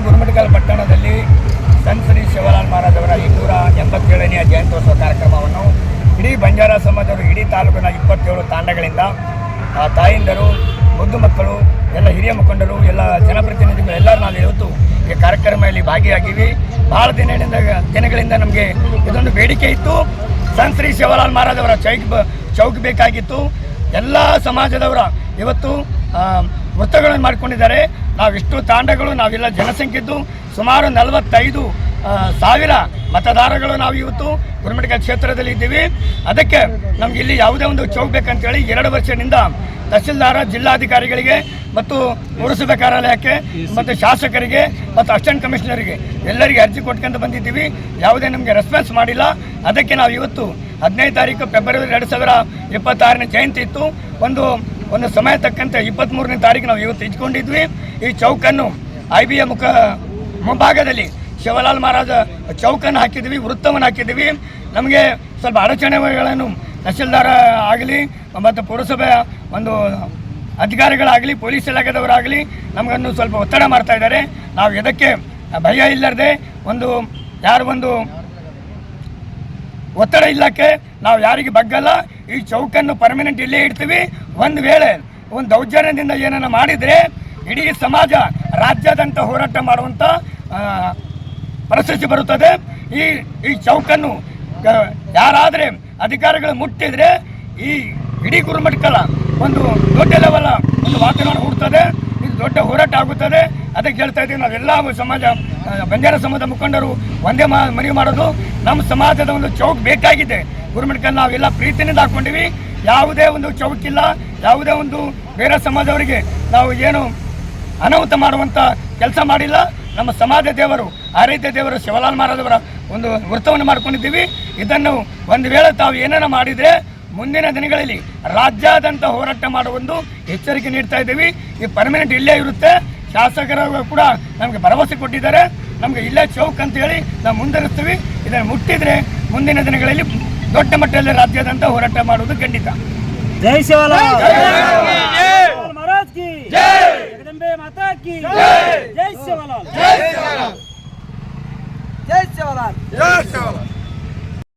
ಗುರುಮಠಕಲ್ ಪಟ್ಟಣದಲ್ಲಿ ಸಂತ ಶ್ರೀ ಶಿವಲಾಲ್ ಮಹಾರಾಜ್ ಅವರ 287ನೇ ಜಯಂತ್ಯೋತ್ಸವ ಕಾರ್ಯಕ್ರಮವನ್ನು ಇಡೀ ಬಂಜಾರ ಸಮಾಜದವರು ಇಡೀ ತಾಲೂಕಿನ 27 ತಾಂಡಗಳಿಂದ ತಾಯಿಂದರು, ಮುದ್ದು ಮಕ್ಕಳು, ಎಲ್ಲ ಹಿರಿಯ ಮುಖಂಡರು, ಎಲ್ಲ ಜನಪ್ರತಿನಿಧಿಗಳು ಎಲ್ಲರೂ ನಾವು ಇವತ್ತು ಈ ಕಾರ್ಯಕ್ರಮದಲ್ಲಿ ಭಾಗಿಯಾಗಿವಿ. ಭಾಳ ದಿನಗಳಿಂದ ನಮಗೆ ಇದೊಂದು ಬೇಡಿಕೆ ಇತ್ತು. ಸಂತ ಶ್ರೀ ಶಿವಲಾಲ್ ಮಹಾರಾಜ್ ಅವರ ಚೌಕ್ ಬೇಕಾಗಿತ್ತು. ಎಲ್ಲ ಸಮಾಜದವರ ಇವತ್ತು ವೃತ್ತಗಳನ್ನು ಮಾಡಿಕೊಂಡಿದ್ದಾರೆ. ನಾವಿಷ್ಟು ತಾಂಡಗಳು, ನಾವೆಲ್ಲ ಜನಸಂಖ್ಯೆದ್ದು ಸುಮಾರು 45,000 ಮತದಾರಗಳು ನಾವು ಇವತ್ತು ಗುರುಮಠಕಲ್ ಕ್ಷೇತ್ರದಲ್ಲಿ ಇದ್ದೀವಿ. ಅದಕ್ಕೆ ನಮ್ಗೆ ಇಲ್ಲಿ ಯಾವುದೇ ಒಂದು ಚೌಕ್ ಬೇಕಂತೇಳಿ 2 ವರ್ಷದಿಂದ ತಹಸೀಲ್ದಾರ, ಜಿಲ್ಲಾಧಿಕಾರಿಗಳಿಗೆ ಮತ್ತು ಪುರಸಭೆ ಕಾರ್ಯಾಲಯಕ್ಕೆ ಮತ್ತು ಶಾಸಕರಿಗೆ ಮತ್ತು ಅಸಿಸ್ಟೆಂಟ್ ಕಮಿಷನರಿಗೆ ಎಲ್ಲರಿಗೆ ಅರ್ಜಿ ಕೊಟ್ಕೊಂತ ಬಂದಿದ್ದೀವಿ. ಯಾವುದೇ ನಮಗೆ ರೆಸ್ಪಾನ್ಸ್ ಮಾಡಿಲ್ಲ. ಅದಕ್ಕೆ ನಾವು ಇವತ್ತು 15 ತಾರೀಕು ಫೆಬ್ರವರಿ 2026ನೇ ಜಯಂತಿ ಇತ್ತು. ಒಂದು ಸಮಯ ತಕ್ಕಂತೆ 23ನೇ ತಾರೀಕು ನಾವು ಇವತ್ತು ಇಟ್ಕೊಂಡಿದ್ವಿ. ಈ ಚೌಕನ್ನು IBA ಮುಂಭಾಗದಲ್ಲಿ ಶಿವಲಾಲ್ ಮಹಾರಾಜ ಚೌಕನ್ನು ಹಾಕಿದ್ವಿ, ವೃತ್ತವನ್ನು ಹಾಕಿದ್ವಿ. ನಮಗೆ ಸ್ವಲ್ಪ ಅಡಚಣೆಗಳನ್ನು ತಹಸೀಲ್ದಾರ ಆಗಲಿ ಮತ್ತು ಪುರಸಭೆ ಒಂದು ಅಧಿಕಾರಿಗಳಾಗಲಿ, ಪೊಲೀಸ್ ಇಲಾಖೆದವರಾಗಲಿ ನಮಗನ್ನು ಸ್ವಲ್ಪ ಒತ್ತಡ ಮಾಡ್ತಾ ಇದ್ದಾರೆ. ನಾವು ಇದಕ್ಕೆ ಭಯ ಇಲ್ಲದೆ ಒಂದು ಒತ್ತಡ ಇಲ್ಲಕ್ಕೆ ನಾವು ಯಾರಿಗೆ ಬಗ್ಗಲ್ಲ. ಈ ಚೌಕನ್ನು ಪರ್ಮನೆಂಟ್ ಇಲ್ಲೇ ಇಡ್ತೀವಿ. ಒಂದು ವೇಳೆ ಒಂದು ದೌರ್ಜನ್ಯದಿಂದ ಏನನ್ನ ಮಾಡಿದರೆ ಇಡೀ ಸಮಾಜ ರಾಜ್ಯಾದ್ಯಂತ ಹೋರಾಟ ಮಾಡುವಂಥ ಪರಿಸ್ಥಿತಿ ಬರುತ್ತದೆ. ಈ ಚೌಕನ್ನು ಯಾರಾದರೆ ಅಧಿಕಾರಿಗಳು ಮುಟ್ಟಿದರೆ ಈ ಇಡೀ ಗುರುಮಠಕಲ್ ಒಂದು ದೊಡ್ಡ ಲೆವೆಲ್ ಒಂದು ವಾತಾವರಣ ಹುಡ್ತದೆ. ಇದು ದೊಡ್ಡ ಹೋರಾಟ ಆಗುತ್ತದೆ. ಅದಕ್ಕೆ ಹೇಳ್ತಾ ಇದ್ದೀವಿ, ನಾವೆಲ್ಲ ಸಮಾಜ ಬಂಜಾರ ಸಮಾಜದ ಮುಖಂಡರು ಒಂದೇ ಮನವಿ ಮಾಡೋದು, ನಮ್ಮ ಸಮಾಜದ ಒಂದು ಚೌಕ್ ಬೇಕಾಗಿದೆ. ಗುರುಮಠಕಲ್ ನಾವೆಲ್ಲ ಪ್ರೀತಿನಿಂದ ಹಾಕ್ಕೊಂಡಿವಿ. ಯಾವುದೇ ಒಂದು ಚೌಕಿಲ್ಲ, ಯಾವುದೇ ಒಂದು ಬೇರೆ ಸಮಾಜದವರಿಗೆ ನಾವು ಏನು ಅನಾಹುತ ಮಾಡುವಂಥ ಕೆಲಸ ಮಾಡಿಲ್ಲ. ನಮ್ಮ ಸಮಾಜ ದೇವರು, ಆರಾಧ್ಯ ದೇವರು ಶಿವಲಾಲ್ ಮಹಾರಾಜ್ ಅವರ ಒಂದು ವೃತ್ತವನ್ನು ಮಾಡ್ಕೊಂಡಿದ್ದೀವಿ. ಇದನ್ನು ಒಂದು ವೇಳೆ ತಾವು ಏನೇನು ಮಾಡಿದರೆ ಮುಂದಿನ ದಿನಗಳಲ್ಲಿ ರಾಜ್ಯಾದ್ಯಂತ ಹೋರಾಟ ಮಾಡುವ ಒಂದು ಎಚ್ಚರಿಕೆ ನೀಡ್ತಾ ಇದ್ದೀವಿ. ಈ ಪರ್ಮನೆಂಟ್ ಇಲ್ಲೇ ಇರುತ್ತೆ. ಶಾಸಕರು ಕೂಡ ನಮಗೆ ಭರವಸೆ ಕೊಟ್ಟಿದ್ದಾರೆ. ನಮಗೆ ಇಲ್ಲೇ ಚೌಕ್ ಅಂತೇಳಿ ನಾವು ಮುಂದುವರಿಸ್ತೀವಿ. ಇದನ್ನು ಮುಟ್ಟಿದರೆ ಮುಂದಿನ ದಿನಗಳಲ್ಲಿ ದೊಡ್ಡ ಮಟ್ಟದಲ್ಲಿ ರಾಜ್ಯಾದ್ಯಂತ ಹೋರಾಟ ಮಾಡುವುದು ಖಂಡಿತ. ಜೈ ಶಿವಲಾಲ್ ಮಹಾರಾಜ್ ಕಿ ಜೈ, ಜಗದಂಬೆ ಮಾತಾ ಕಿ ಜೈ.